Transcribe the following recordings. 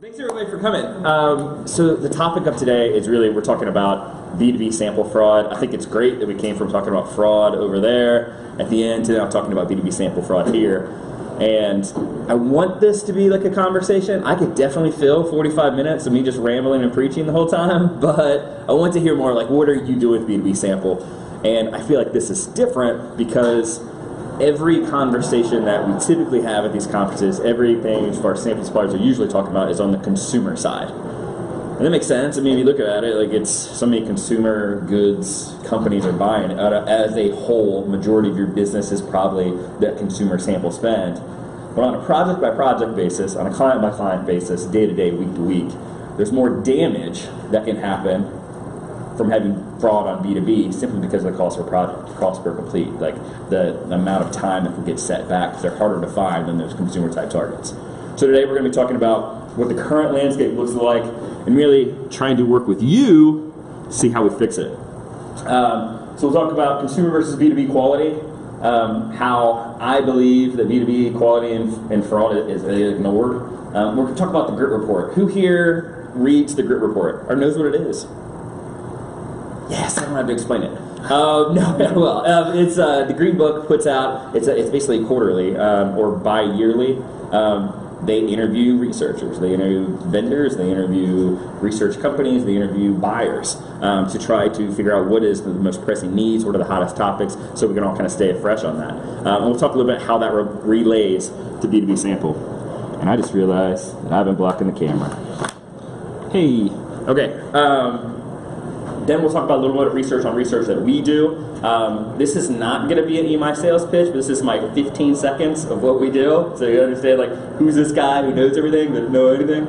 Thanks everybody for coming. So the topic of today is really, we're talking about B2B sample fraud. I think it's great that we came from talking about fraud over there at the end to now talking about B2B sample fraud here. And I want this to be like a conversation. I could definitely fill 45 minutes of me just rambling and preaching the whole time, but I want to hear more like, what are you doing with B2B sample? And I feel like this is different because every conversation that we typically have at these conferences, everything as far as sample suppliers are usually talking about is on the consumer side. And that makes sense. I mean, if you look at it, like it's so many consumer goods companies are buying it. As a whole, majority of your business is probably that consumer sample spend. But on a project-by-project basis, on a client-by-client basis, day-to-day, week-to-week, there's more damage that can happen from having fraud on B2B simply because of the cost per project, cost per complete, like the amount of time that can get set back because they're harder to find than those consumer type targets. So today we're going to be talking about what the current landscape looks like and really trying to work with you to see how we fix it. So we'll talk about consumer versus B2B quality, how I believe that B2B quality and fraud is ignored. We're going to talk about the GRIT report. Who here reads the GRIT report or knows what it is? Yes, I don't have to explain it. It's the Green Book puts out. It's basically quarterly or bi-yearly. They interview researchers, they interview vendors, they interview research companies, they interview buyers to try to figure out what is the most pressing needs, what are the hottest topics, so we can all kind of stay fresh on that. And we'll talk a little bit how that relays to B2B sample. And I just realized that I've been blocking the camera. Hey, okay. Then we'll talk about a little bit of research that we do. This is not going to be an EMI sales pitch, but this is my 15 seconds of what we do. So you understand, like, who's this guy who knows everything, doesn't know anything?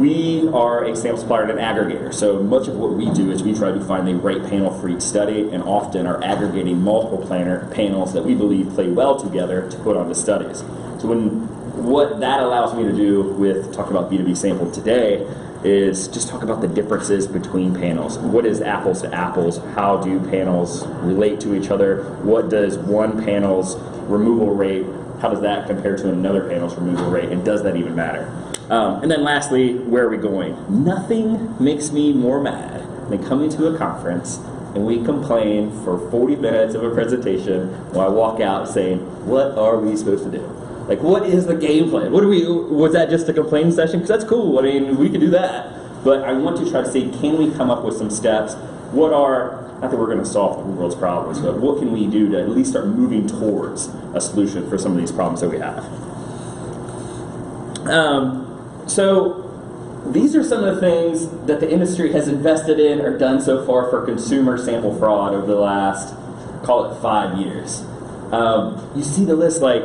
We are a sample supplier and an aggregator. So much of what we do is we try to find the right panel for each study and often are aggregating multiple panels that we believe play well together to put onto studies. So what that allows me to do with talking about B2B sample today is just talk about the differences between panels. What is apples to apples? How do panels relate to each other? What does one panel's removal rate, how does that compare to another panel's removal rate? And does that even matter? And then lastly, where are we going? Nothing makes me more mad than coming to a conference and we complain for 40 minutes of a presentation while I walk out saying, what are we supposed to do? Like, what is the game plan? Was that just a complaint session? Because that's cool. I mean, we could do that. But I want to try to see, can we come up with some steps? What are, not that we're going to solve the world's problems, but what can we do to at least start moving towards a solution for some of these problems that we have? So these are some of the things that the industry has invested in or done so far for consumer sample fraud over the last, call it 5 years. You see the list like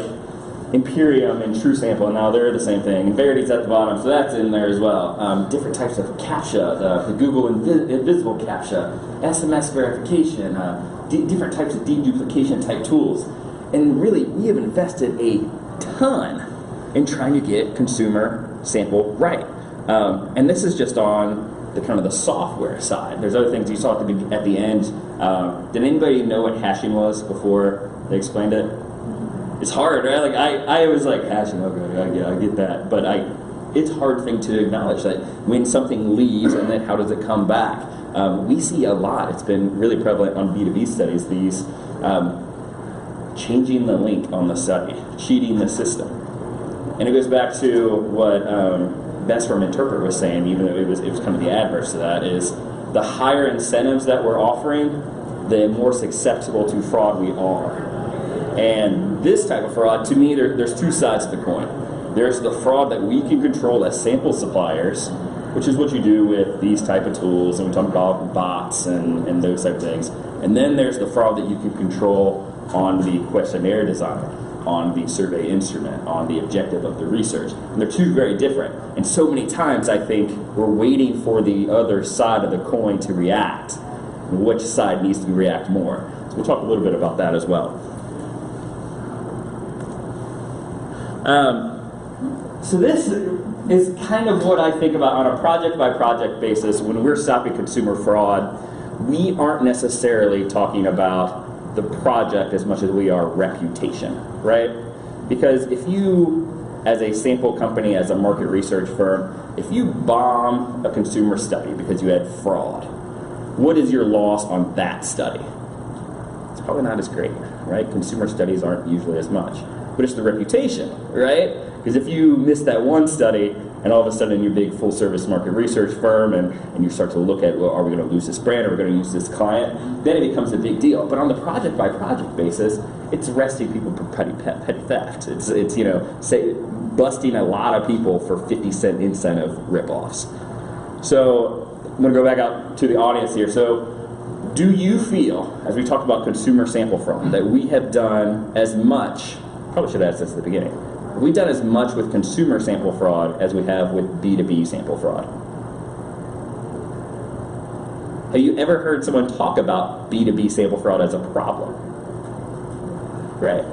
Imperium and TrueSample, and now they're the same thing. And Verity's at the bottom, so that's in there as well. Different types of CAPTCHA, the Google Invisible CAPTCHA, SMS verification, different types of deduplication type tools. And really, we have invested a ton in trying to get consumer sample right. And this is just on the kind of the software side. There's other things you saw at the end. Did anybody know what hashing was before they explained it? It's hard, right? Like I was like, hashing, okay, I get that. But it's a hard thing to acknowledge that when something leaves and then how does it come back? We see a lot. It's been really prevalent on B2B studies, these changing the link on the study, cheating the system. And it goes back to what Bess from Interpret was saying, even though it was kind of the adverse to that, is the higher incentives that we're offering, the more susceptible to fraud we are. And this type of fraud, to me, there's two sides to the coin. There's the fraud that we can control as sample suppliers, which is what you do with these type of tools, and we talk about bots and those type of things. And then there's the fraud that you can control on the questionnaire design, on the survey instrument, on the objective of the research. And they're two very different. And so many times I think we're waiting for the other side of the coin to react. And which side needs to react more? So we'll talk a little bit about that as well. So this is kind of what I think about on a project-by-project basis. When we're stopping consumer fraud, we aren't necessarily talking about the project as much as we are reputation, right? Because if you as a sample company, as a market research firm, if you bomb a consumer study because you had fraud, what is your loss on that study? It's probably not as great, right? Consumer studies aren't usually as much. But it's the reputation, right? Because if you miss that one study, and all of a sudden you're a big full-service market research firm, and you start to look at, well, are we going to lose this brand? Are we going to lose this client? Then it becomes a big deal. But on the project-by-project basis, it's arresting people for petty theft. It's you know, busting a lot of people for 50-cent incentive ripoffs. So I'm going to go back out to the audience here. So do you feel, as we talked about consumer sample fraud, that we have done as much, probably should have asked this at the beginning, have we done as much with consumer sample fraud as we have with B2B sample fraud? Have you ever heard someone talk about B2B sample fraud as a problem? Right.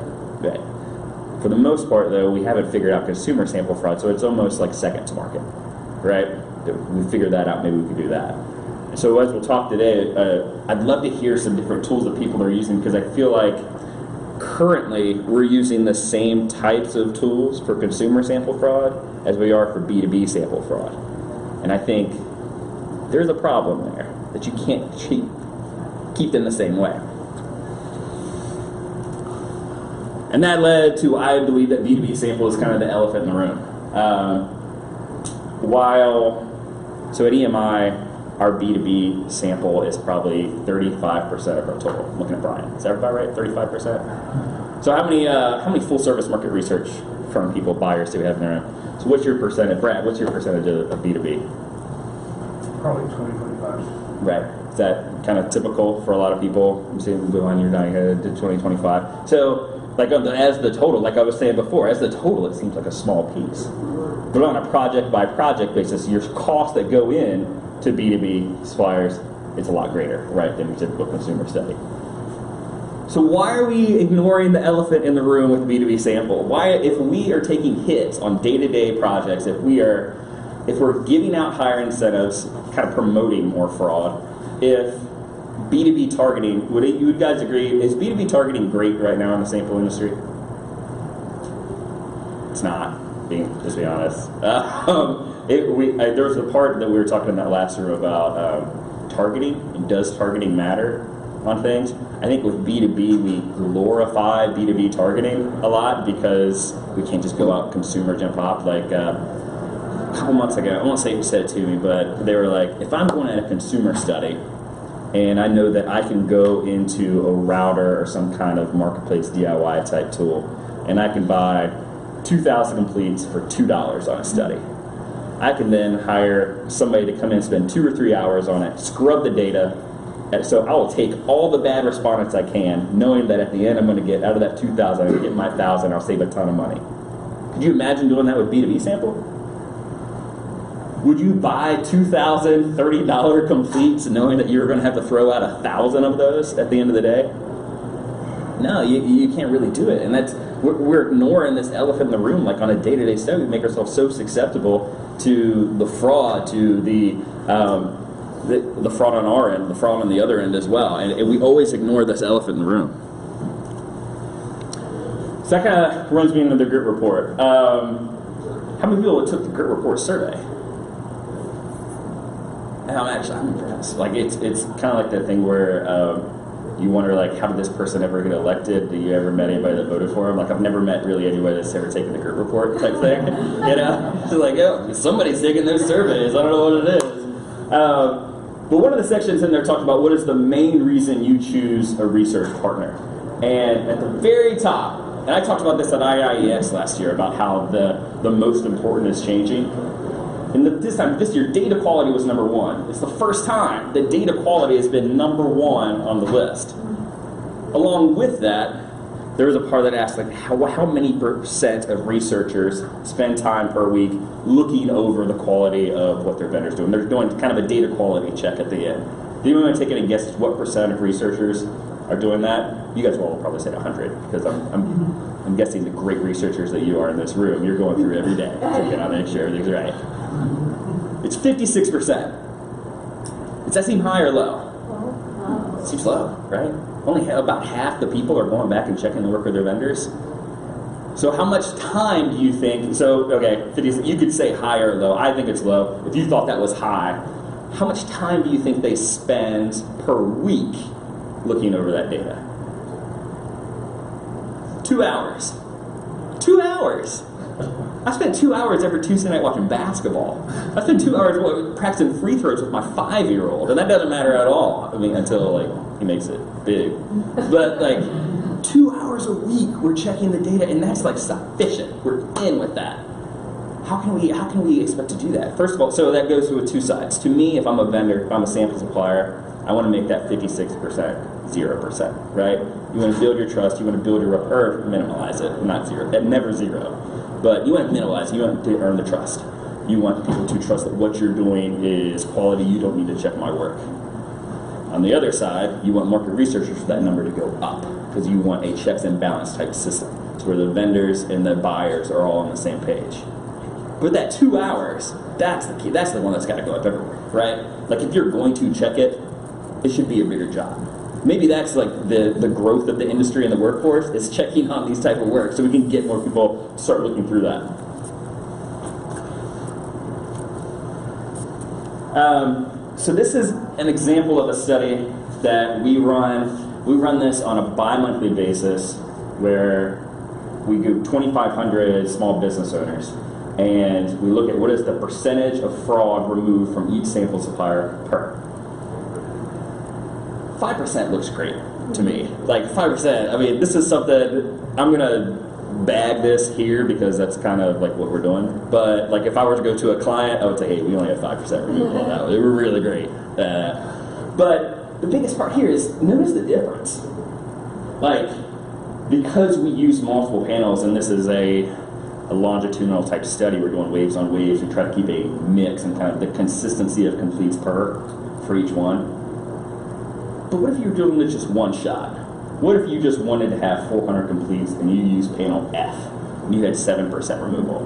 For the most part, though, we haven't figured out consumer sample fraud, so it's almost like second to market, right? We figured that out, maybe we could do that. So as we'll talk today, I'd love to hear some different tools that people are using, because I feel like currently we're using the same types of tools for consumer sample fraud as we are for B2B sample fraud. And I think there's a problem there, that you can't keep them the same way. And that led to, I believe that B2B sample is kind of the elephant in the room. So at EMI, our B2B sample is probably 35% of our total. I'm looking at Brian. Is that about right? 35%? So how many full service market research firm people, buyers do we have in there? So what's your percentage, Brad, what's your percentage of B2B? Probably 20-25. Right. Is that kind of typical for a lot of people? I'm saying go on your dying head to 20-25. So like as the total, like I was saying before, as the total, it seems like a small piece. But on a project by project basis, your costs that go in to B2B suppliers is a lot greater, right, than a typical consumer study. So why are we ignoring the elephant in the room with B2B sample? Why, if we are taking hits on day-to-day projects, if we're giving out higher incentives, kind of promoting more fraud, if B2B targeting, would you guys agree, is B2B targeting great right now in the sample industry? It's not, just be honest. There was a part that we were talking in that last room about targeting, and does targeting matter on things? I think with B2B, we glorify B2B targeting a lot because we can't just go out and consumer jump off. Like a couple months ago, I won't say who said it to me, but they were like, if I'm going at a consumer study, and I know that I can go into a router or some kind of marketplace DIY type tool, and I can buy 2,000 completes for $2 on a study. I can then hire somebody to come in and spend 2 or 3 hours on it, scrub the data, and so I will take all the bad respondents I can, knowing that at the end I'm going to get, out of that 2,000, I'm going to get my 1,000, I'll save a ton of money. Could you imagine doing that with B2B sample? Would you buy 2,000 $30 completes knowing that you're going to have to throw out 1,000 of those at the end of the day? No, you can't really do it. And that's we're ignoring this elephant in the room. Like on a day-to-day study, we make ourselves so susceptible to the fraud, to the fraud on our end, the fraud on the other end as well. And we always ignore this elephant in the room. So that kind of runs me into the grit report. How many people took the grit report survey? And I'm impressed. Like it's kind of like that thing where you wonder, like, how did this person ever get elected? Do you ever met anybody that voted for him? Like, I've never met really anybody that's ever taken the grit report type thing. You know, it's like, oh, somebody's taking those surveys. I don't know what it is. But one of the sections in there talked about what is the main reason you choose a research partner. And at the very top, and I talked about this at IIEX last year about how the most important is changing. And this year, data quality was number one. It's the first time that data quality has been number one on the list. Along with that, there was a part that asked, like, how many percent of researchers spend time per week looking over the quality of what their vendors do? And they're doing kind of a data quality check at the end. Do you want to take any guesses what percent of researchers are doing that? You guys will probably say 100, because I'm guessing the great researchers that you are in this room, you're going through every day, checking out, make sure everything's right. It's 56%. Does that seem high or low? It seems low, right? Only about half the people are going back and checking the work of their vendors. So how much time do you think, so, okay, 50, you could say high or low. I think it's low. If you thought that was high, how much time do you think they spend per week looking over that data? 2 hours. 2 hours. I spent 2 hours every Tuesday night watching basketball. I spent 2 hours practicing free throws with my 5-year-old, and that doesn't matter at all. I mean, until like he makes it big. But like 2 hours a week, we're checking the data, and that's like sufficient. We're in with that. How can we expect to do that? First of all, so that goes with two sides. To me, if I'm a vendor, if I'm a sample supplier, I want to make that 56% 0%, right? You want to build your trust, you want to build your or minimize it, not zero, never zero. But you want to minimize, you want to earn the trust. You want people to trust that what you're doing is quality, you don't need to check my work. On the other side, you want market researchers for that number to go up, because you want a checks and balance type system, so where the vendors and the buyers are all on the same page. But that 2 hours, that's the key, that's the one that's got to go up everywhere, right? Like if you're going to check it, it should be a bigger job. Maybe that's like the growth of the industry and the workforce is checking on these type of work, so we can get more people to start looking through that. So this is an example of a study that we run. We run this on a bi-monthly basis where we do 2,500 small business owners, and we look at what is the percentage of fraud removed from each sample supplier per. 5% looks great to me. Like 5%, I mean, this is something, I'm gonna bag this here because that's kind of like what we're doing. But like if I were to go to a client, I would say, hey, we only have 5% removal on that. They were really great. But the biggest part here is notice the difference. Like, because we use multiple panels, and this is a longitudinal type study, we're doing waves on waves, we try to keep a mix and kind of the consistency of completes for each one. But what if you were doing this just one shot? What if you just wanted to have 400 completes and you used panel F and you had 7% removal?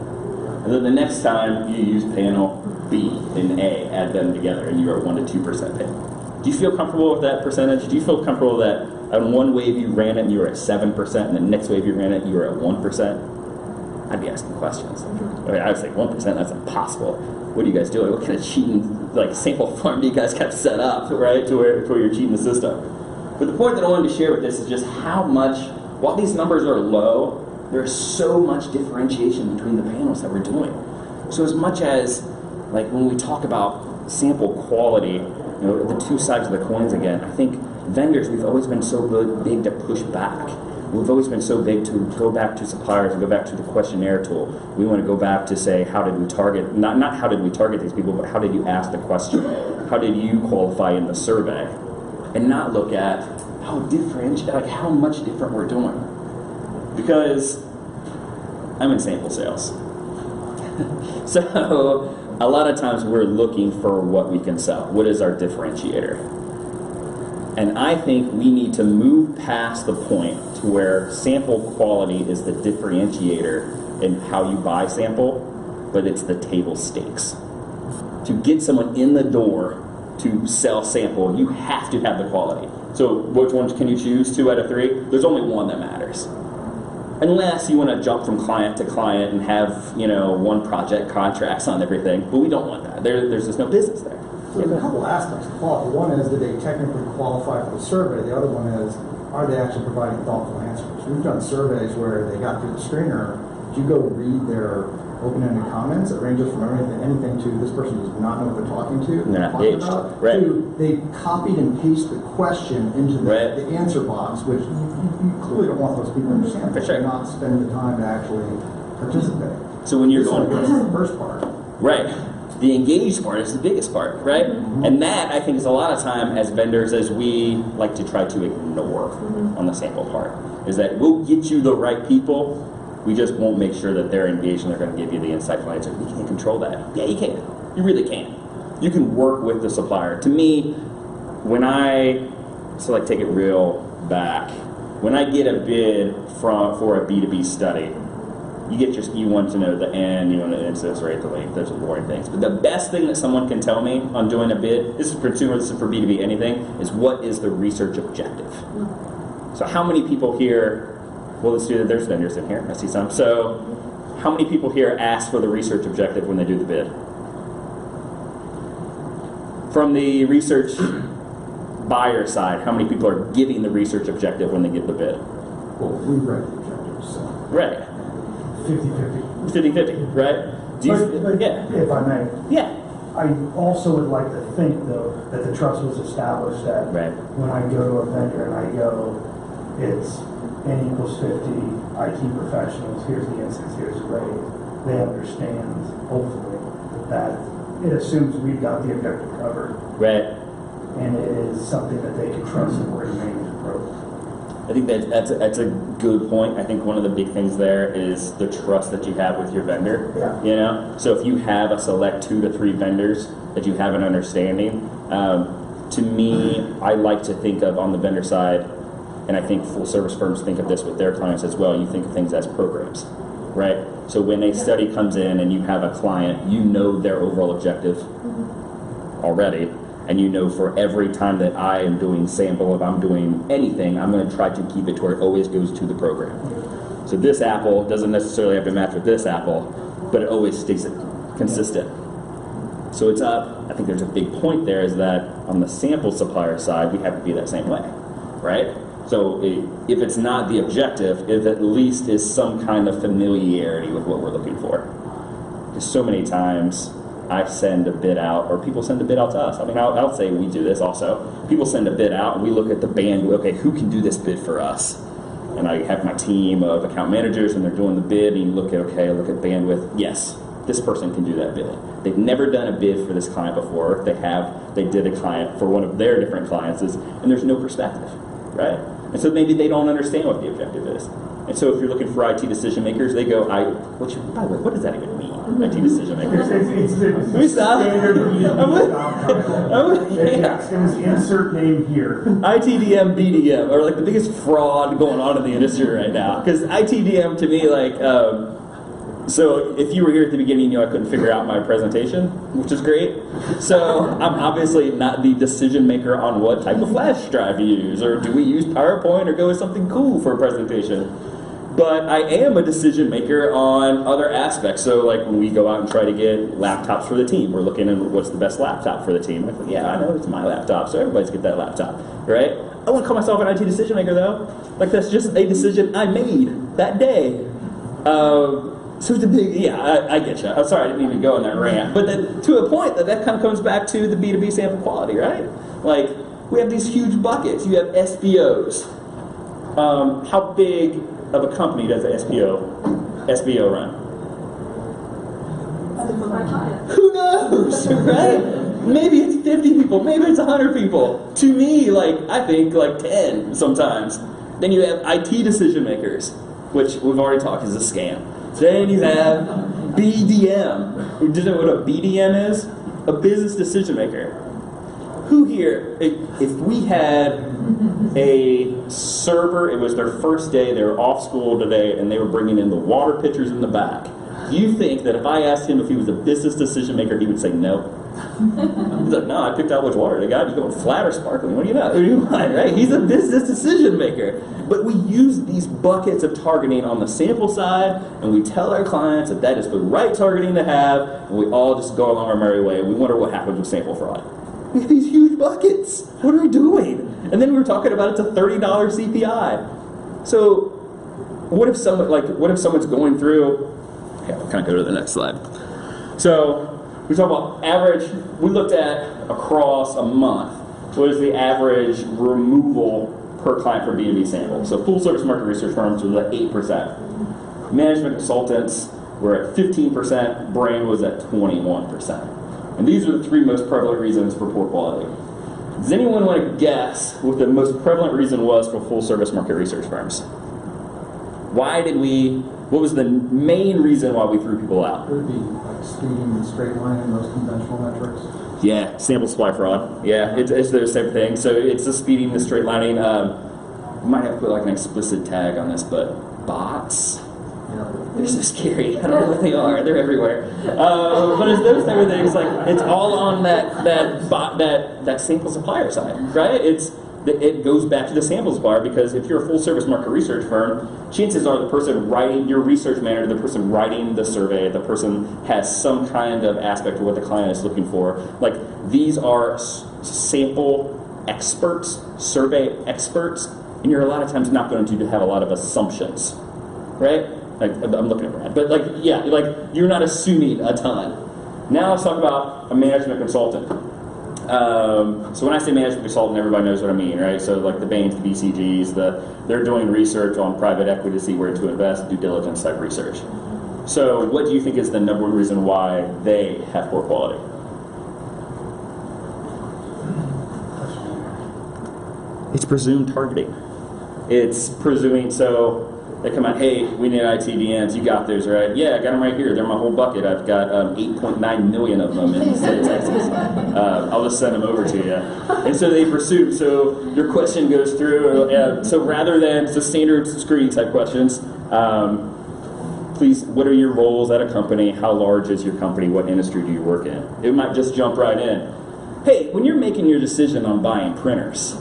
And then the next time you use panel B and A, add them together, and you're at 1 to 2% panel. Do you feel comfortable with that percentage? Do you feel comfortable that on one wave you ran it and you were at 7%, and the next wave you ran it and you were at 1%? I'd be asking questions. I mean, I would say 1%, that's impossible. What are you guys doing? What kind of cheating, like, sample farm do you guys got set up, right, to where you're cheating the system? But the point that I wanted to share with this is just how much, while these numbers are low, there's so much differentiation between the panels that we're doing. So as much as, like, when we talk about sample quality, you know, the two sides of the coins again, I think vendors, we've always been so big to push back. We've always been so big to go back to suppliers and go back to the questionnaire tool. We want to go back to say, how did we target, not how did we target these people, but how did you ask the question? How did you qualify in the survey? And not look at how how much different we're doing. Because I'm in sample sales. So a lot of times we're looking for what we can sell. What is our differentiator? And I think we need to move past the point to where sample quality is the differentiator in how you buy sample, but it's the table stakes. To get someone in the door to sell sample, you have to have the quality. So which ones can you choose? 2 out of 3? There's only one that matters. Unless you want to jump from client to client and have, you know, one project contracts on everything, but we don't want that. There's just no business there. So there's a couple aspects of quality. One is, did they technically qualify for the survey? The other one is, are they actually providing thoughtful answers? We've done surveys where they got through the screener. Did you go read their open-ended comments? It ranges from anything to this person does not know what they're talking to. They're not engaged. Right. To they copied and pasted the question into the answer box, which you clearly don't want those people in your sample. For sure. Not spend the time to actually participate. So when you're going, that's the first part. right. The engaged part is the biggest part, right? Mm-hmm. And that, I think, is a lot of time as vendors, as we like to try to ignore on the sample part, is that we'll get you the right people, we just won't make sure that they're engaged and they're going to give you the insightful answer. You can't control that. Yeah, you can. You really can. You can work with the supplier. To me, when take it real back, when I get a bid for a B2B study, you want to know the end, you want the incidence rate, the length, those are boring things. But the best thing that someone can tell me on doing a bid, this is for consumer, this is for B2B, anything, is what is the research objective. So how many people here Well, let's do that. There's vendors in here. I see some. So how many people here ask for the research objective when they do the bid? From the research buyer side, how many people are giving the research objective when they get the bid? Well, we've read the objectives, so. Right. 50-50. 50-50, right? Do you, But yeah. if I may, Yeah. I also would like to think, though, that the trust was established that Right. when I go to a vendor and I go, it's N equals 50, IT professionals, here's the instance, here's the rate. They understand, hopefully, that it assumes we've got the objective covered, Right. and it is something that they can trust that we're going to manage appropriately. I think that's a good point. I think one of the big things there is the trust that you have with your vendor. Yeah. You know, so if you have a select 2 to 3 vendors that you have an understanding, to me, I like to think of on the vendor side, and I think full service firms think of this with their clients as well. You think of things as programs, right? So when a study comes in and you have a client, you know their overall objective already. And you know for every time that I am doing sample, if I'm doing anything, I'm going to try to keep it to where it always goes to the program. So this apple doesn't necessarily have to match with this apple, but it always stays consistent. So it's up. I think there's a big point there is that on the sample supplier side, we have to be that same way, right? So if it's not the objective, it at least is some kind of familiarity with what we're looking for. Because so many times, I send a bid out, or people send a bid out to us. I mean, I'll say we do this also. People send a bid out, and we look at the band. Okay, who can do this bid for us? And I have my team of account managers, and they're doing the bid. And you look at look at bandwidth. Yes, this person can do that bid. They've never done a bid for this client before. They did a client for one of their different clients, and there's no perspective, right? And so maybe they don't understand what the objective is. And so if you're looking for IT decision makers, they go, by the way, what does that even mean? IT decision makers. It's the standard it was insert name here. ITDM, BDM are like the biggest fraud going on in the industry right now. Because ITDM to me, so if you were here at the beginning, you know I couldn't figure out my presentation, which is great. So I'm obviously not the decision maker on what type of flash drive to use, or do we use PowerPoint or go with something cool for a presentation. But I am a decision maker on other aspects. So like when we go out and try to get laptops for the team, we're looking at what's the best laptop for the team. Like, yeah, I know it's my laptop, so everybody's get that laptop, right? I wouldn't call myself an IT decision maker though. Like that's just a decision I made that day. So it's a big, I get you. I'm sorry I didn't even go in that rant. But then, to a point that kind of comes back to the B2B sample quality, right? Like we have these huge buckets. You have SBOs. How big of a company does the SBO run? Who knows, right? Maybe it's 50 people, maybe it's 100 people. To me, I think 10 sometimes. Then you have IT decision makers, which we've already talked is a scam. Then you have BDM. Do you know what a BDM is? A business decision maker. Who here, if we had a server, it was their first day, they were off school today, and they were bringing in the water pitchers in the back. Do you think that if I asked him if he was a business decision maker, he would say no? He's like, no, I picked out which water they got. You going flat or sparkling? What do you know? Who do you want, right? He's a business decision maker. But we use these buckets of targeting on the sample side, and we tell our clients that is the right targeting to have, and we all just go along our merry way, and we wonder what happens with sample fraud. We have these huge buckets. What are we doing? And then we were talking about it's a $30 CPI. So what if someone's going through? Okay, I'll kind of go to the next slide. So we talk about average. We looked at across a month. What is the average removal per client for B2B sample? So full service market research firms was at 8%. Management consultants were at 15%. Brand was at 21%. And these are the 3 most prevalent reasons for poor quality. Does anyone want to guess what the most prevalent reason was for full service market research firms? What was the main reason why we threw people out? It would be speeding and straight lining, those conventional metrics. Yeah, sample supply fraud. Yeah, it's those same things. So it's the speeding, the straight lining. We might have to put an explicit tag on this, but bots. They're so scary. I don't know what they are. They're everywhere. But it's those type of things. It's all on that sample supplier side, right? it goes back to the sample supplier, because if you're a full-service market research firm, chances are the person writing, your research manager, the person writing the survey, the person has some kind of aspect of what the client is looking for. Like, these are sample experts, survey experts, and you're a lot of times not going to have a lot of assumptions, right? Like, I'm looking at Brad, but like, yeah, like, you're not assuming a ton. Now let's talk about a management consultant. So when I say management consultant, everybody knows what I mean, right? So like the Bains, the BCGs, they're doing research on private equity to see where to invest, due diligence type research. So what do you think is the number one reason why they have poor quality? It's presumed targeting. It's presuming, so they come out, hey, we need ITVs, you got those, right? Yeah, I got them right here, they're my whole bucket. I've got 8.9 million of them in the state of Texas. I'll just send them over to you. And so they pursue, so your question goes through, so rather than the standard screening type questions, please, what are your roles at a company? How large is your company? What industry do you work in? It might just jump right in. Hey, when you're making your decision on buying printers,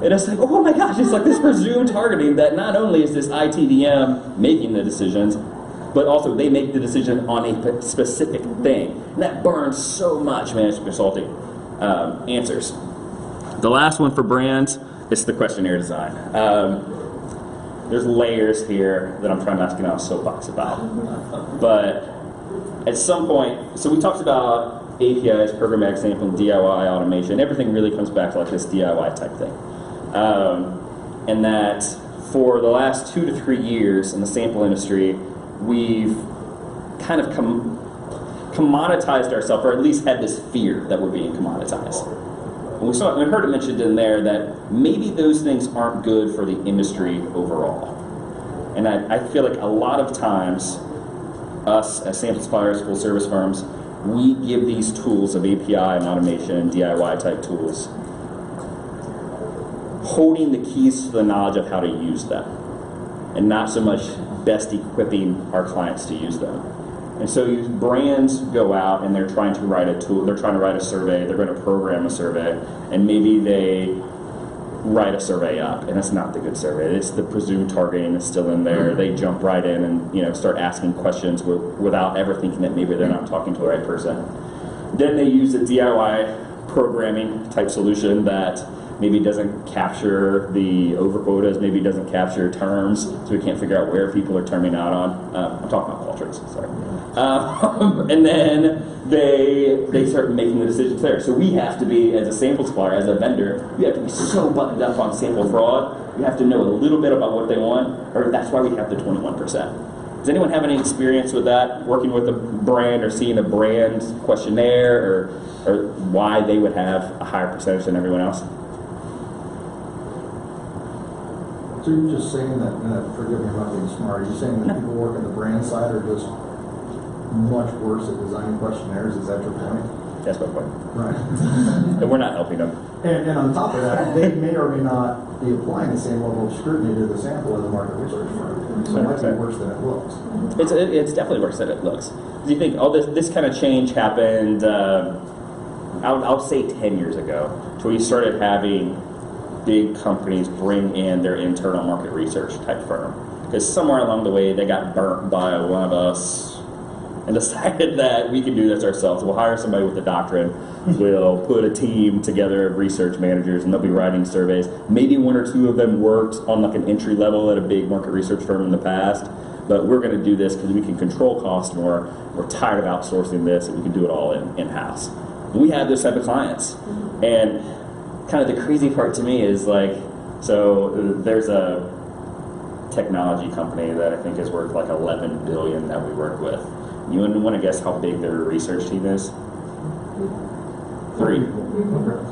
and it's like, oh my gosh, it's like this presumed targeting that not only is this ITVM making the decisions, but also they make the decision on a specific thing. And that burns so much management consulting answers. The last one for brands is the questionnaire design. There's layers here that I'm trying not to get on a soapbox about. But at some point, so we talked about APIs, programmatic sampling, DIY automation. Everything really comes back to like this DIY type thing. And that for the last 2 to 3 years in the sample industry, we've kind of commoditized ourselves, or at least had this fear that we're being commoditized. And we heard it mentioned in there that maybe those things aren't good for the industry overall. And I feel like a lot of times, us as sample suppliers, full service firms, we give these tools of API and automation and DIY type tools, holding the keys to the knowledge of how to use them, and not so much best equipping our clients to use them. And so brands go out and they're trying to write a tool, they're trying to write a survey, they're going to program a survey, and maybe they write a survey up, and it's not the good survey. It's the presumed targeting is still in there. They jump right in and start asking questions without ever thinking that maybe they're not talking to the right person. Then they use a DIY programming type solution that maybe doesn't capture the overquotas, maybe doesn't capture terms, so we can't figure out where people are terming out on. I'm talking about Qualtrics, sorry. And then they start making the decisions there. So we have to be, as a sample supplier, as a vendor, we have to be so buttoned up on sample fraud. We have to know a little bit about what they want, or that's why we have the 21%. Does anyone have any experience with that, working with a brand or seeing a brand questionnaire, or why they would have a higher percentage than everyone else? So you're just saying that, and forgive me if I'm being smart, you're saying that people working the brand side are just much worse at designing questionnaires? Is that your point? That's my point. Right. And we're not helping them. And on top of that, they may or may not be applying the same level of scrutiny to the sample as a market research firm. So it might be worse than it looks. It's definitely worse than it looks. Do you think all this kind of change happened, I'll say 10 years ago, to where you started having big companies bring in their internal market research type firm? Because somewhere along the way, they got burnt by one of us and decided that we can do this ourselves. We'll hire somebody with a doctorate. We'll put a team together of research managers, and they'll be writing surveys. Maybe 1 or 2 of them worked on like an entry level at a big market research firm in the past, but we're going to do this because we can control cost more. We're tired of outsourcing this, and we can do it all in-house. We have those type of clients. And kind of the crazy part to me is like, so there's a technology company that I think is worth like $11 billion that we work with. You want to guess how big their research team is? 3.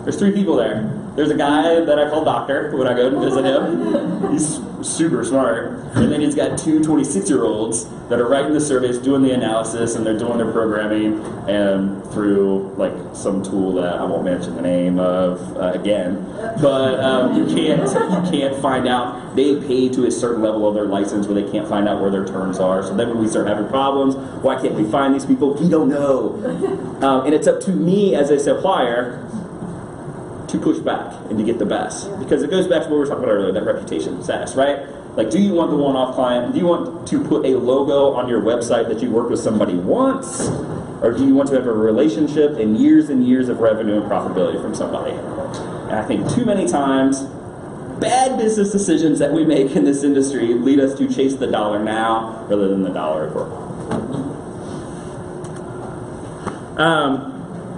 There's 3 people there. There's a guy that I call Doctor when I go and visit him. He's super smart. And then he's got 2 26-year-olds that are writing the surveys, doing the analysis, and they're doing their programming, and through like some tool that I won't mention the name of again. But you can't find out. They pay to a certain level of their license where they can't find out where their terms are. So then when we start having problems, why can't we find these people? We don't know. And it's up to me as a supplier to push back and to get the best? Because it goes back to what we were talking about earlier, that reputation status, right? Like, do you want the one-off client? Do you want to put a logo on your website that you worked with somebody once? Or do you want to have a relationship and years of revenue and profitability from somebody? And I think too many times, bad business decisions that we make in this industry lead us to chase the dollar now rather than the dollar over.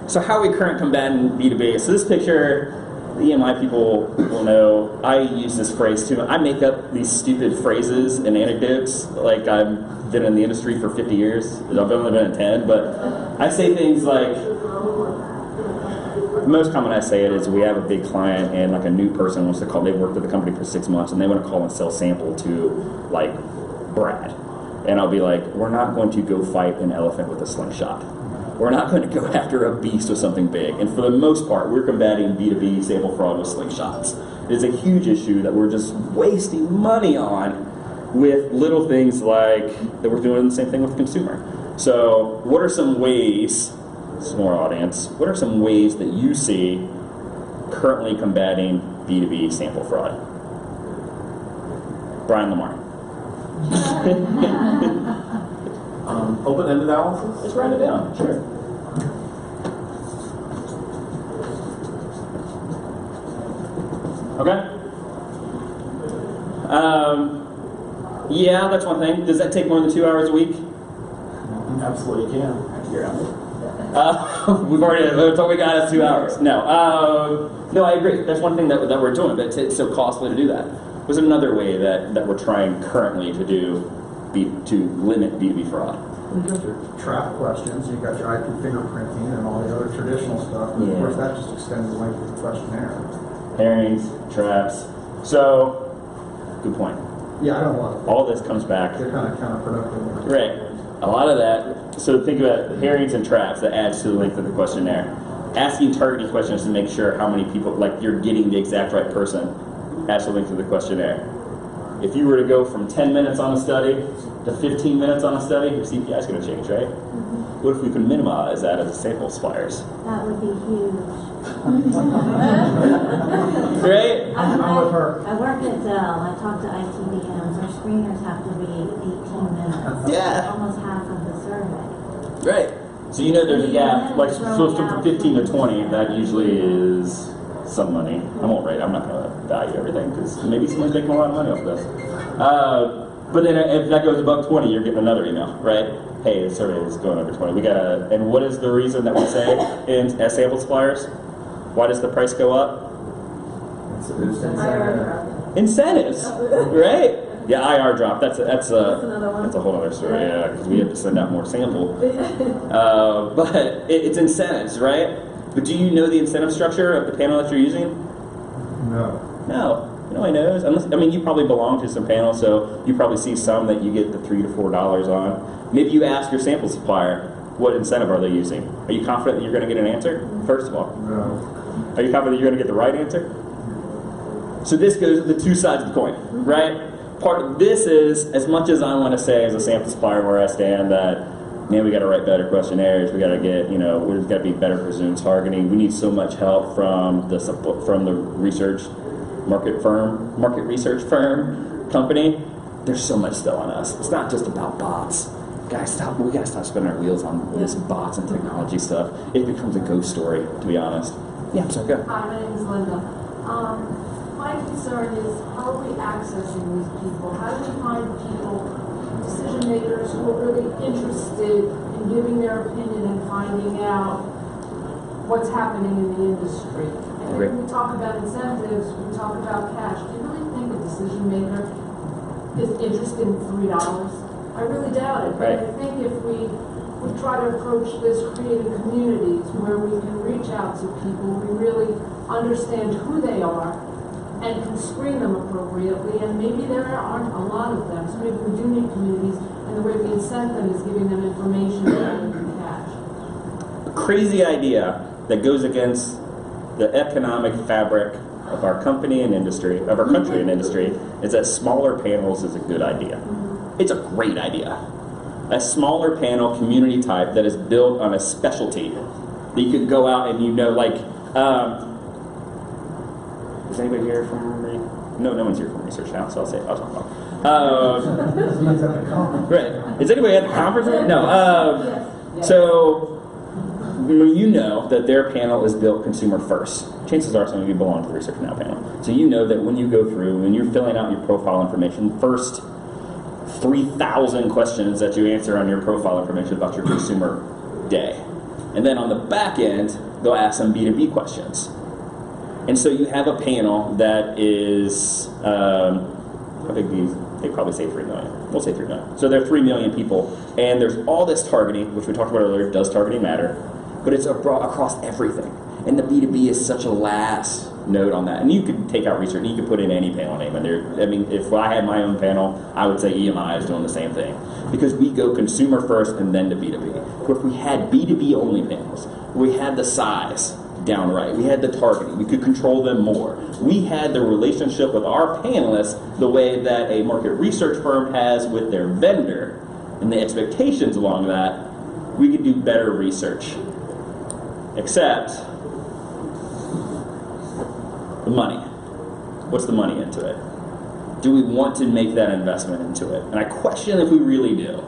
So how we current combatant B2B? So this picture, the EMI people will know, I use this phrase too. I make up these stupid phrases and anecdotes. Like, I've been in the industry for 50 years. I've only been in 10, but I say things like, the most common I say it is, we have a big client and like a new person wants to call, they've worked with the company for 6 months and they want to call and sell sample to like Brad. And I'll be like, we're not going to go fight an elephant with a slingshot. We're not going to go after a beast with something big. And for the most part, we're combating B2B sample fraud with slingshots. It is a huge issue that we're just wasting money on with little things like that we're doing the same thing with consumer. So what are some ways, small audience, what are some ways that you see currently combating B2B sample fraud? Brian Lamar. Open-ended analysis? Just write it down, sure. Okay. Yeah, that's one thing. Does that take more than 2 hours a week? Absolutely can. You're out. We've already, that's all we got is 2 hours. No, no, I agree. That's one thing that we're doing, but it's so costly to do that. There's another way that we're trying currently to do to limit B2B fraud. You got your trap questions, you got your IP fingerprinting and all the other traditional stuff, but of course that just extends the length of the questionnaire. Herrings, traps. So, good point. Yeah, I don't want All this comes back. They're kind of counterproductive. Right. A lot of that, so think about herrings and traps, that adds to the length of the questionnaire. Asking targeting questions to make sure how many people, like you're getting the exact right person, adds to the length of the questionnaire. If you were to go from 10 minutes on a study to 15 minutes on a study, your CPI is going to change, right? Mm-hmm. What if we could minimize that as a sample suppliers? That would be huge. Right? I'm with her. I work at Dell. I talk to ITVs. Our screeners have to be 18 minutes. Yeah. Almost half of the survey. Right. So you know there's a gap, like so from 15 to 20, that usually is some money. I won't rate, I'm not going to value everything because maybe someone's making a lot of money off this. But then if that goes above 20, you're getting another email, right? Hey, the survey is going over 20. We gotta, and what is the reason that we say as sample suppliers? Why does the price go up? Incentives, right? Yeah, IR drop. That's a whole other story. Yeah, because we have to send out more sample. But it's incentives, right? But do you know the incentive structure of the panel that you're using? No. No. Nobody knows. Unless, I mean, you probably belong to some panels, so you probably see some that you get the $3 to $4 on. Maybe you ask your sample supplier, what incentive are they using? Are you confident that you're going to get an answer? First of all. No. Are you confident that you're going to get the right answer? So this goes to the two sides of the coin, right? Part of this is, as much as I want to say as a sample supplier where I stand that, man, we got to write better questionnaires, we got to get, we've got to be better presumed targeting. We need so much help from the market research firm company. There's so much still on us. It's not just about bots. Guys, we gotta stop spinning our wheels on this bots and technology stuff. It becomes a ghost story, to be honest. Yeah, so go. Hi, my name is Linda. My concern is how are we accessing these people? How do we find people, decision makers, who are really interested in giving their opinion and finding out what's happening in the industry? And when we talk about incentives, we talk about cash. Do you really think a decision maker is interested in $3? I really doubt it. But I think if we try to approach this creating communities where we can reach out to people, we really understand who they are and can screen them appropriately, and maybe there aren't a lot of them, so maybe we do need communities, and the way we incent them is giving them information rather than cash. A crazy idea that goes against the economic fabric of our company and industry, of our country and industry, is that smaller panels is a good idea. It's a great idea. A smaller panel, community type, that is built on a specialty that you could go out and anybody here from no one's here from research now, so I'll talk about He's at the conference. right. Is anybody at the conference? No. So you know that their panel is built consumer first. Chances are some of you belong to the Research Now panel. So you know that when you go through, when you're filling out your profile information, first 3,000 questions that you answer on your profile information about your consumer day. And then on the back end, they'll ask some B2B questions. And so you have a panel that is, how big these? They probably say 3 million. We'll say 3 million. So there are 3 million people, and there's all this targeting, which we talked about earlier. Does targeting matter? But it's across everything. And the B2B is such a last note on that. And you could take out research, and you could put in any panel name. And there, I mean, if I had my own panel, I would say EMI is doing the same thing. Because we go consumer first and then to B2B. But if we had B2B only panels, we had the size downright. We had the targeting. We could control them more. We had the relationship with our panelists the way that a market research firm has with their vendor, and the expectations along that. We could do better research. Except the money. What's the money into it? Do we want to make that investment into it? And I question if we really do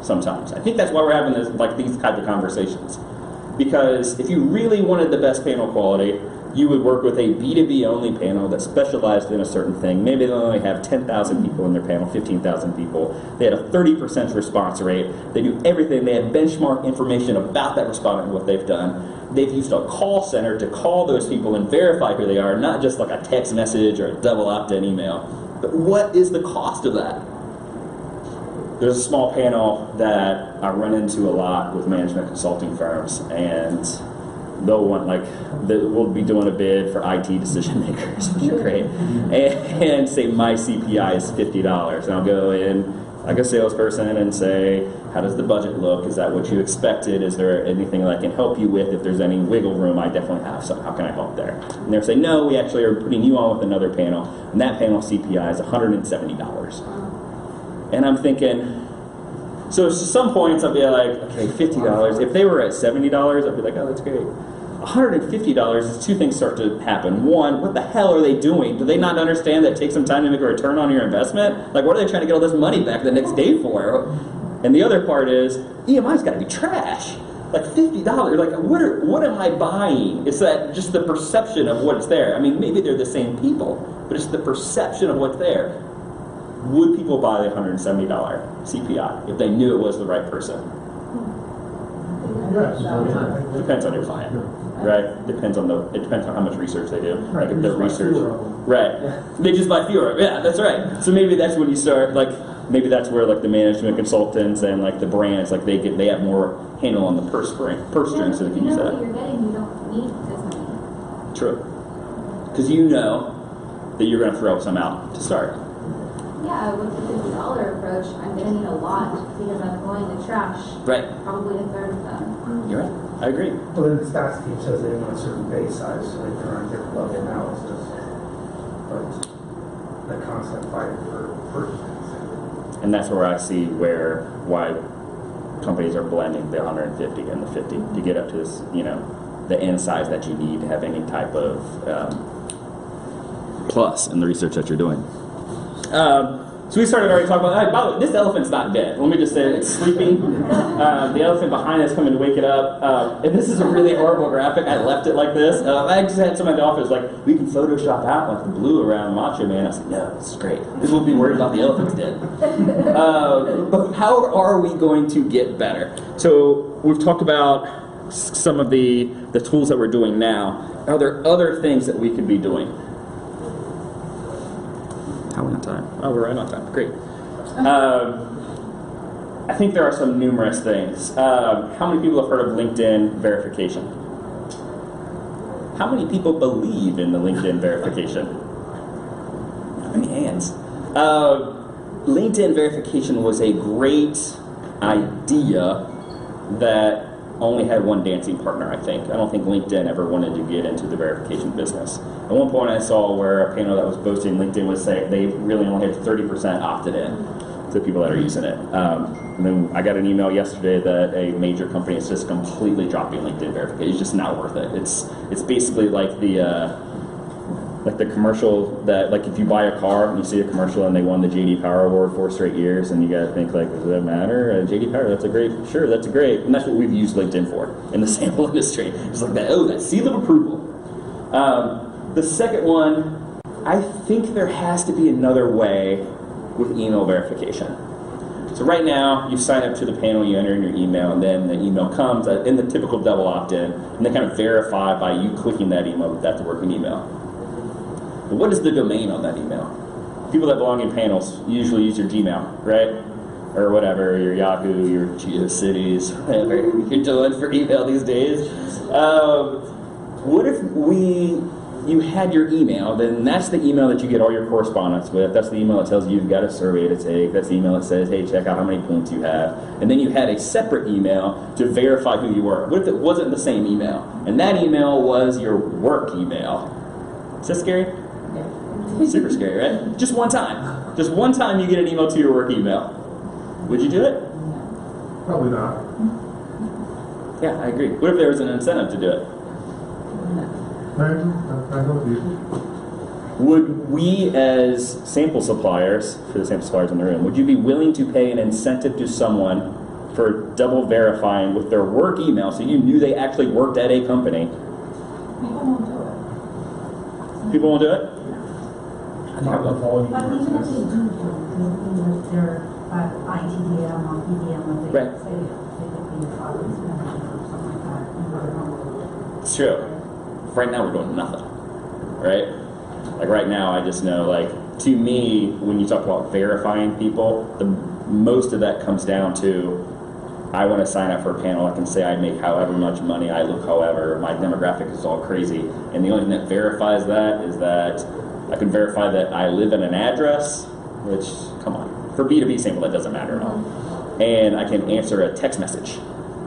sometimes. I think that's why we're having this, like, these type of conversations. Because if you really wanted the best panel quality, you would work with a B2B only panel that specialized in a certain thing. Maybe they only have 10,000 people in their panel, 15,000 people. They had a 30% response rate. They do everything. They have benchmark information about that respondent and what they've done. They've used a call center to call those people and verify who they are, not just like a text message or a double opt-in email. But what is the cost of that? There's a small panel that I run into a lot with management consulting firms, and they'll want, like, we'll be doing a bid for IT decision makers, which are great, and say my CPI is $50, and I'll go in like a salesperson and say, how does the budget look? Is that what you expected? Is there anything that I can help you with? If there's any wiggle room, I definitely have some. How can I help there? And they'll say, no, we actually are putting you on with another panel, and that panel CPI is $170. And I'm thinking, so at some points I'll be like, okay, $50. If they were at $70, I'd be like, oh, that's great. $150, two things start to happen. One, what the hell are they doing? Do they not understand that it takes some time to make a return on your investment? Like, what are they trying to get all this money back the next day for? And the other part is, EMI's got to be trash. Like $50, like what am I buying? It's that just the perception of what's there. I mean, maybe they're the same people, but it's the perception of what's there. Would people buy the $170 CPI if they knew it was the right person? Yes. Depends on your client, right? Depends on it depends on how much research they do. Right. Like if their research, Right. They just buy fewer. Yeah, that's right. So maybe that's when you start, like, maybe that's where, like, the management consultants and, like, the brands, like, they have more handle on the purse strings, so they can use that. What you're getting, you don't need as many. True. Because you know that you're going to throw some out to start. Yeah, with the $50 approach, I'm going to need a lot because I'm going to trash Right. probably a third of them. You're right. I agree. Well, then the stats team says they want a certain base size, so they can run different level analysis. But the constant fight for purchasing. And that's where I see why companies are blending the 150 and the 50 to get up to this, the end size that you need to have any type of plus in the research that you're doing. So we started already talking about, by the way, this elephant's not dead. Let me just say it's sleeping. The elephant behind us coming to wake it up. And this is a really horrible graphic. I left it like this. I just had someone in the office like, we can Photoshop out like the blue around Macho Man. I was like, no, this is great. This will be worried about the elephant's dead. But how are we going to get better? So we've talked about some of the tools that we're doing now. Are there other things that we could be doing? How are we on time? Oh, we're right on time. Great. I think there are some numerous things. How many people have heard of LinkedIn verification? How many people believe in the LinkedIn verification? How many hands? LinkedIn verification was a great idea that only had one dancing partner, I think. I don't think LinkedIn ever wanted to get into the verification business. At one point I saw where a panel that was boasting LinkedIn was saying they really only had 30% opted in to people that are using it. And then I got an email yesterday that a major company is just completely dropping LinkedIn verification. It's just not worth it. It's basically like the like the commercial that, like if you buy a car and you see a commercial and they won the JD Power Award 4 straight years, and you gotta think like, does that matter? JD Power, that's great. And that's what we've used LinkedIn for in the sample industry. It's like that seal of approval. The second one, I think there has to be another way with email verification. So right now, you sign up to the panel, you enter in your email, and then the email comes in the typical double opt-in, and they kind of verify by you clicking that email that that's a working email. But what is the domain on that email? People that belong in panels usually use your Gmail, right? Or whatever, your Yahoo, your GeoCities, whatever you're doing for email these days. What if you had your email, then that's the email that you get all your correspondence with. That's the email that tells you you've got a survey to take. That's the email that says, hey, check out how many points you have. And then you had a separate email to verify who you were. What if it wasn't the same email? And that email was your work email. Is that scary? Yeah. Super scary, right? Just one time. Just one time you get an email to your work email. Would you do it? Probably not. Yeah, I agree. What if there was an incentive to do it? I don't use it. Would we, as sample suppliers, for the sample suppliers in the room, would you be willing to pay an incentive to someone for double verifying with their work email so you knew they actually worked at a company? People won't do it. People won't do it? Not the volume. But even if they do, if they're ITVM or PDM, if they Right. say they could be a province manager or something like that, you never know. It's true. Right now we're doing nothing, right? Like right now I just know, like, to me, when you talk about verifying people, most of that comes down to, I want to sign up for a panel. I can say I make however much money, I look however, my demographic is all crazy. And the only thing that verifies that is that I can verify that I live in an address, which, come on, for B2B sample that doesn't matter at all. And I can answer a text message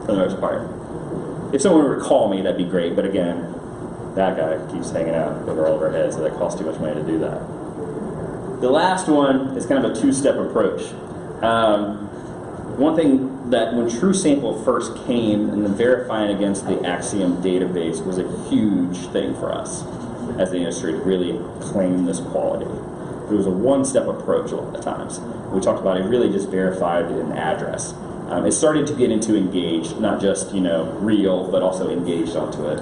for the most part. If someone were to call me, that'd be great, but again, that guy keeps hanging out over all of our heads, so that costs too much money to do that. The last one is kind of a two-step approach. One thing that when TrueSample first came and the verifying against the Axiom database was a huge thing for us as the industry to really claim this quality. It was a one-step approach a lot of times. We talked about it really just verified an address. It started to get into engaged, not just real, but also engaged onto it.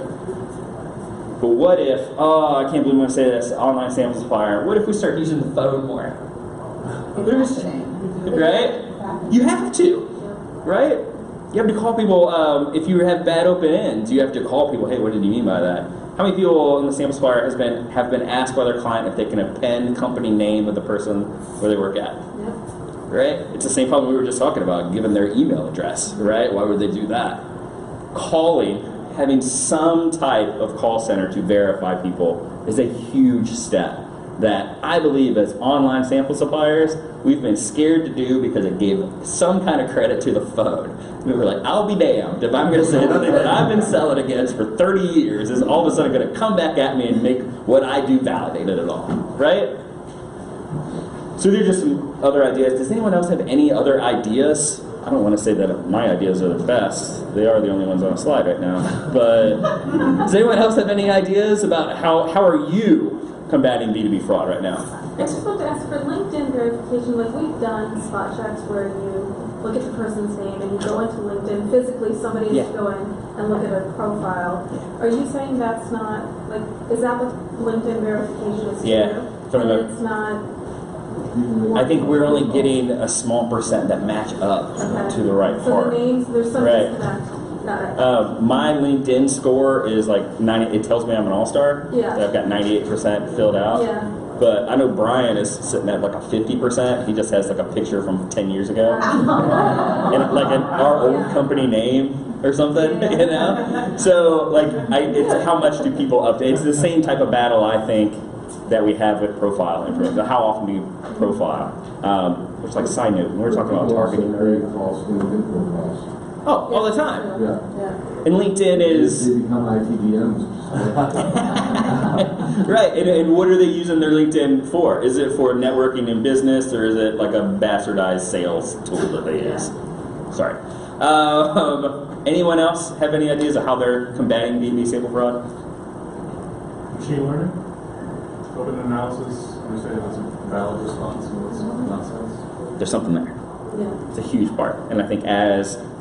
But what if, I can't believe I'm going to say this, online sample supplier, what if we start using the phone more? Right? You have to, right? You have to call people, if you have bad open ends, you have to call people, hey, what did you mean by that? How many people in the sample supplier have been asked by their client if they can append company name of the person where they work at? Yep. Right? It's the same problem we were just talking about, given their email address, right? Why would they do that? Calling, having some type of call center to verify people is a huge step that I believe as online sample suppliers, we've been scared to do because it gave some kind of credit to the phone. We were like, I'll be damned if I'm going to say anything that I've been selling against for 30 years is all of a sudden going to come back at me and make what I do validated at all, right? So these are just some other ideas. Does anyone else have any other ideas? I don't want to say that my ideas are the best. They are the only ones on the slide right now. But does anyone else have any ideas about how are you combating B2B fraud right now? I just want to ask for LinkedIn verification. Like we've done spot checks where you look at the person's name and you go into LinkedIn physically. Somebody is going and look at their profile. Are you saying that's not is that what LinkedIn verification is? And it's not. I think we're only getting a small percent that match up to the right so part. The names, there's some disconnect. My LinkedIn score is like 90. It tells me I'm an all-star. Yeah. I've got 98% filled out. Yeah. But I know Brian is sitting at like a 50%. He just has like a picture from 10 years ago, and like our old company name or something, So it's how much do people update? It's the same type of battle I think that we have with profile information. How often do you profile? It's like side note, when we're talking about targeting. False LinkedIn profiles. Oh, all the time. Yeah. And LinkedIn is They become ITVMs. right. And what are they using their LinkedIn for? Is it for networking in business, or is it like a bastardized sales tool that they use? Sorry. Anyone else have any ideas of how they're combating B2B sample fraud? Machine learning? open analysis, understand if it's a valid response and what's nonsense. There's something there. Yeah. It's a huge part. And I think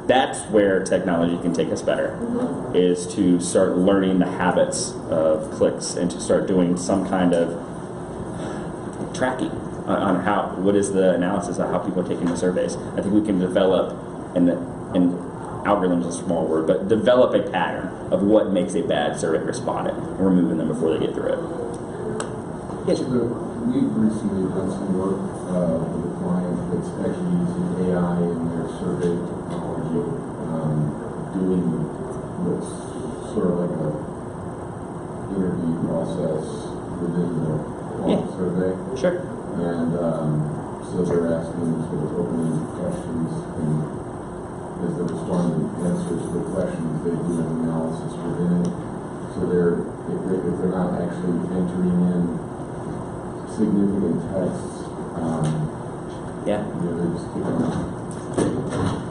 that's where technology can take us better, is to start learning the habits of clicks and to start doing some kind of tracking on what is the analysis of how people are taking the surveys. I think we can develop, and algorithm is a small word, but develop a pattern of what makes a bad survey respondent and removing them before they get through it. Yes. We've recently done some work with a client that's actually using AI in their survey technology, doing what's sort of like a interview process within the survey. Sure. And so they're asking sort of opening questions, and as the respondent answers the questions, they do an analysis within it. So if they're not actually entering in significant texts, they're just giving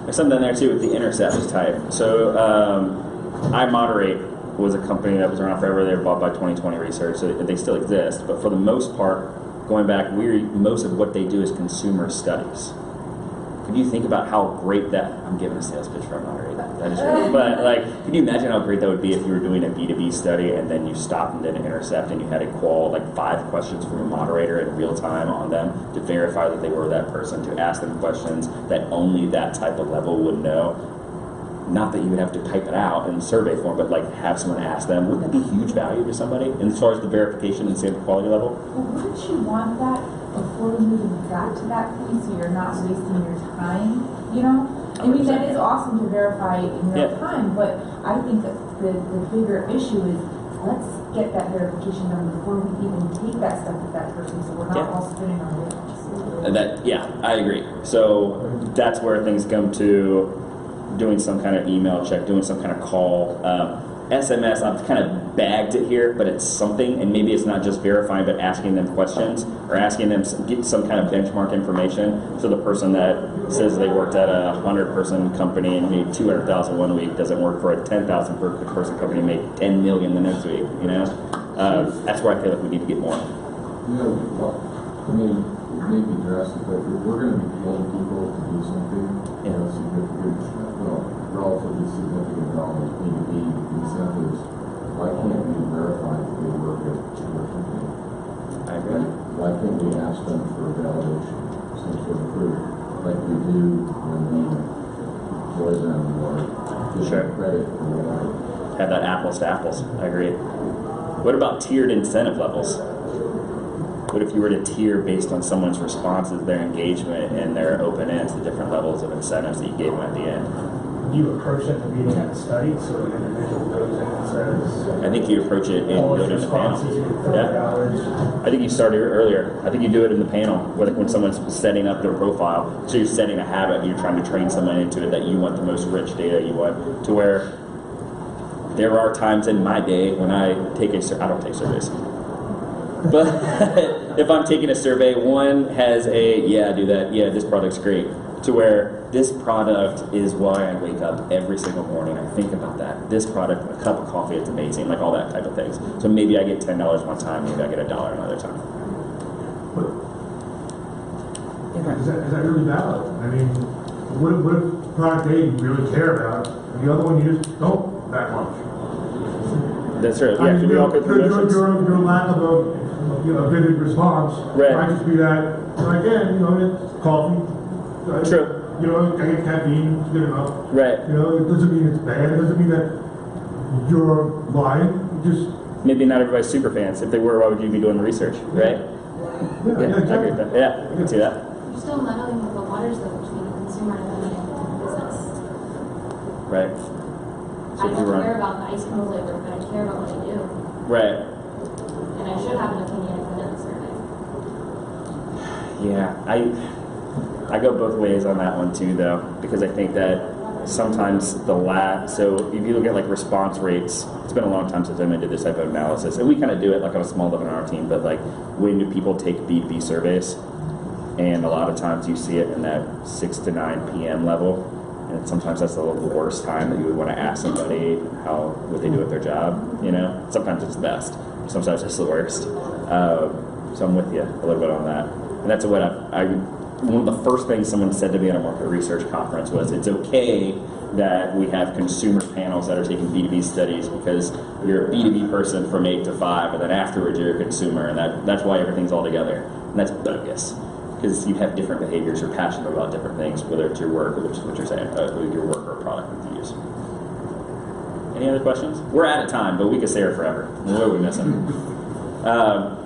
There's something there too with the Intercessors type. So iModerate was a company that was around forever. They were bought by 2020 Research, so they still exist. But for the most part, going back, most of what they do is consumer studies. Could you think about how great that? I'm giving a sales pitch for iModerate. That is right. But can you imagine how great that would be if you were doing a B2B study and then you stopped and did an intercept and you had to call 5 questions from a moderator in real time on them to verify that they were that person, to ask them questions that only that type of level would know. Not that you would have to type it out in survey form, but have someone ask them. Wouldn't that be huge value to somebody as far as the verification and sample quality level? Well, wouldn't you want that before you even got to that point, so you're not wasting your time, I mean, that is awesome to verify in real time, but I think that the bigger issue is let's get that verification done before we even take that step with that person, so we're not all spinning our wheels. And I agree. So that's where things come to doing some kind of email check, doing some kind of call. SMS, I've kind of bagged it here, but it's something, and maybe it's not just verifying, but asking them questions or asking them get some kind of benchmark information. So the person that says they worked at a 100-person company and made $200,000 one week doesn't work for a 10,000-person company and made $10 million the next week. That's where I feel like we need to get more. I mean, it may be drastic, but if we're going to be paying people to do something, relatively significant dollars, B2B incentives, why can't we verify that they work at your company? I agree. Why can't we ask them for a validation, some sort of proof, like we do when we employ them or give them credit or whatever? Have that apples to apples. I agree. What about tiered incentive levels? What if you were to tier based on someone's responses, their engagement, and their open ends, the different levels of incentives that you gave them at the end? You approach at the beginning of the study, so an individual goes in and says, I think you approach it in all building its the panel. responses, you get $30. I think you started earlier. I think you do it in the panel, when someone's setting up their profile. So you're setting a habit, and you're trying to train someone into it that you want the most rich data you want, to where there are times in my day when I don't take surveys. But if I'm taking a survey, one has do that, this product's great, to where this product is why I wake up every single morning. I think about that. This product, a cup of coffee, it's amazing, all that type of things. So maybe I get $10 one time, maybe I get $1 another time. Is that really valid? I mean, what if product A you really care about, and the other one you just don't that much? That's true. I mean, we all go through motions. Your lack of a vivid response might just be that, again, it's coffee. Right? True. I get caffeine, it's good enough. Right. It doesn't mean it's bad. It doesn't mean that you're lying. Maybe not everybody's super fans. If they were, why would you be doing the research, right? Yeah, I agree with that. Yeah, I can see that. You're still muddling the waters though between the consumer and the business. Right. I don't care about the ice cream flavor, but I care about what I do. Right. And I should have an opinion if I did the survey. Yeah, I go both ways on that one too, though, because I think that sometimes so if you look at response rates, it's been a long time since I did this type of analysis, and we kind of do it on a small level in our team, but when do people take B2B surveys? And a lot of times you see it in that 6 to 9 p.m. level, and sometimes that's the worst time that you would want to ask somebody how would they do at their job, Sometimes it's the best. sometimes it's the worst. So I'm with you a little bit on that. And that's what one of the first things someone said to me at a market research conference was, it's okay that we have consumer panels that are taking B2B studies because you're a B2B person from 8 to 5, and then afterwards you're a consumer, and that's why everything's all together. And that's bogus, because you have different behaviors, you're passionate about different things, whether it's your work, which is what you're saying, your work or a product that you use. Any other questions? We're out of time, but we could stay here forever. What are we missing?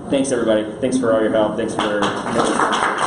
Thanks, everybody. Thanks for all your help. Thanks for